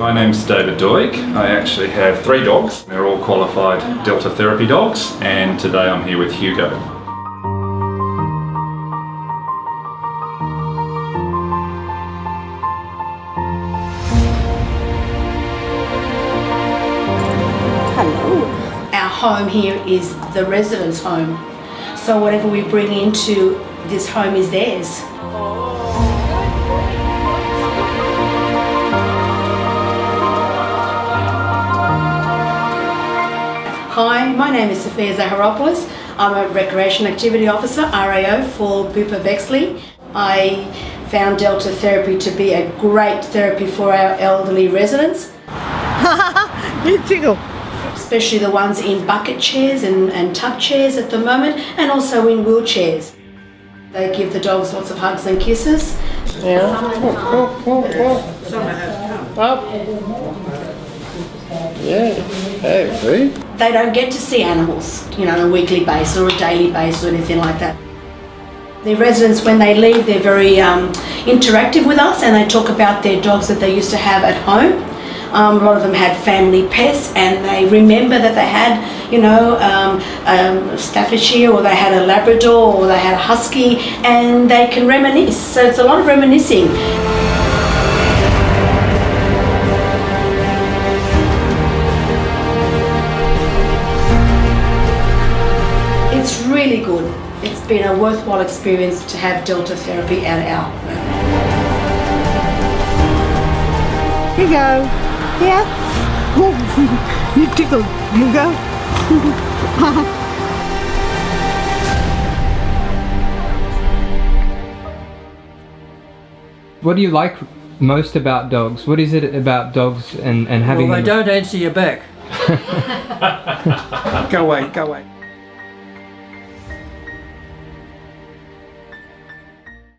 My name's David Doig. I actually have 3 dogs. They're all qualified Delta Therapy dogs, and today I'm here with Hugo. Hello. Our home here is the residents' home, so whatever we bring into this home is theirs. Hi, my name is Sophia Zaharopoulos. I'm a Recreation Activity Officer, RAO, for Bupa Bexley. I found Delta Therapy to be a great therapy for our elderly residents. You jiggle. Especially the ones in bucket chairs and tub chairs at the moment, and also in wheelchairs. They give the dogs lots of hugs and kisses. Yeah. Up. Yeah. Hey, see? They don't get to see animals, on a weekly basis or a daily basis or anything like that. The residents, when they leave, they're very interactive with us, and they talk about their dogs that they used to have at home. A lot of them had family pets, and they remember that they had, Staffordshire, or they had a Labrador, or they had a Husky, and they can reminisce. So it's a lot of reminiscing. It's really good. It's been a worthwhile experience to have Delta Therapy at our home. Here you go. Yeah. Oh, you tickled. You go. What do you like most about dogs? What is it about dogs and having Well, they them? don't answer you back. Go away, go away.